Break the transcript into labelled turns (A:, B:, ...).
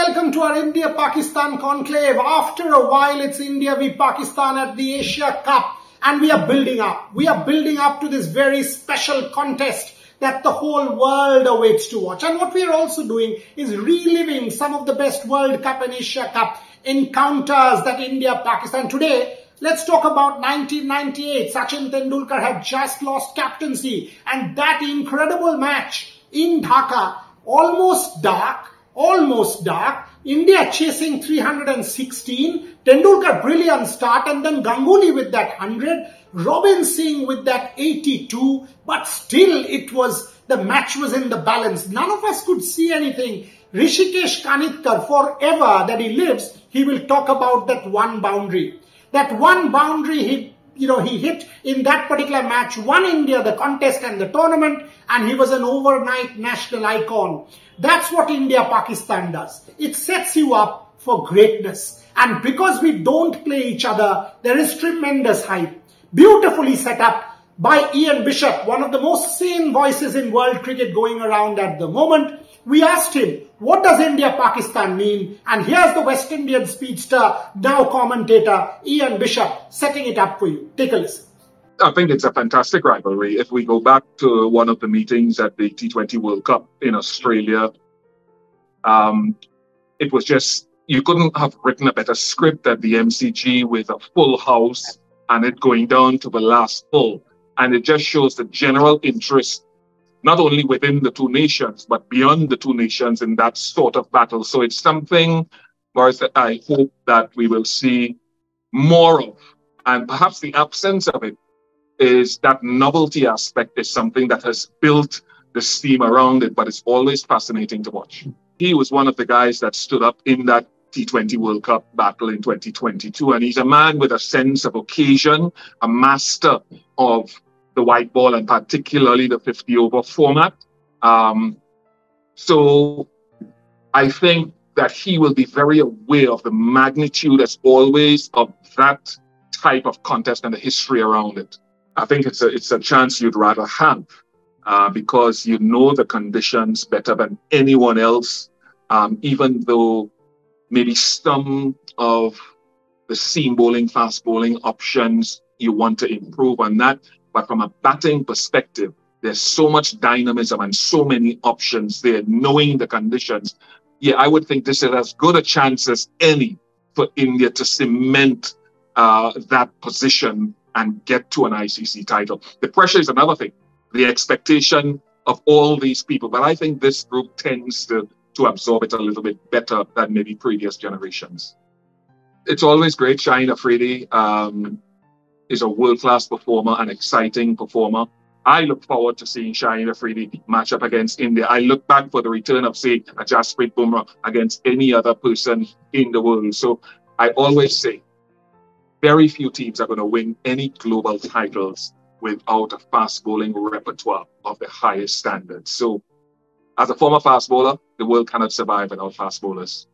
A: welcome to our India-Pakistan conclave. After a while, it's India v Pakistan at the Asia Cup, and we are building up. We are building up to this very special contest that the whole world awaits to watch. And what we are also doing is reliving some of the best World Cup and Asia Cup encounters that India-Pakistan. Today, let's talk about 1998. Sachin Tendulkar had just lost captaincy, and that incredible match in Dhaka, almost dark, India chasing 316, Tendulkar brilliant start, and then Ganguly with that 100, Robin Singh with that 82, but still the match was in the balance. None of us could see anything. Rishikesh Kanitkar, forever that he lives, he will talk about that one boundary. That one boundary he hit in that particular match, won India the contest and the tournament, and he was an overnight national icon. That's what India-Pakistan does. It sets you up for greatness. And because we don't play each other, there is tremendous hype. Beautifully set up by Ian Bishop, one of the most sane voices in world cricket going around at the moment. We asked him, what does India-Pakistan mean? And here's the West Indian speedster, now commentator, Ian Bishop, setting it up for you. Take a listen.
B: I think it's a fantastic rivalry. If we go back to one of the meetings at the T20 World Cup in Australia, it was just, you couldn't have written a better script at the MCG with a full house and it going down to the last full. And it just shows the general interest, not only within the two nations, but beyond the two nations in that sort of battle. So it's something, Boris, that I hope that we will see more of. And perhaps the absence of it is that novelty aspect is something that has built the steam around it, but it's always fascinating to watch. He was one of the guys that stood up in that T20 World Cup battle in 2022, and he's a man with a sense of occasion, a master of the white ball, and particularly the 50-over format. So I think that he will be very aware of the magnitude, as always, of that type of contest and the history around it. I think it's a chance you'd rather have because you know the conditions better than anyone else, even though maybe some of the seam bowling, fast bowling options, you want to improve on that. But from a batting perspective, there's so much dynamism and so many options there, knowing the conditions. Yeah, I would think this is as good a chance as any for India to cement that position and get to an ICC title. The pressure is another thing, the expectation of all these people. But I think this group tends to absorb it a little bit better than maybe previous generations. It's always great. Shaheen Afridi is a world-class performer, an exciting performer. I look forward to seeing Shaheen Afridi match up against India. I look back for the return of, say, a Jasprit Bumrah against any other person in the world. So I always say, very few teams are going to win any global titles without a fast bowling repertoire of the highest standards. So as a former fast bowler, the world cannot survive without fast bowlers.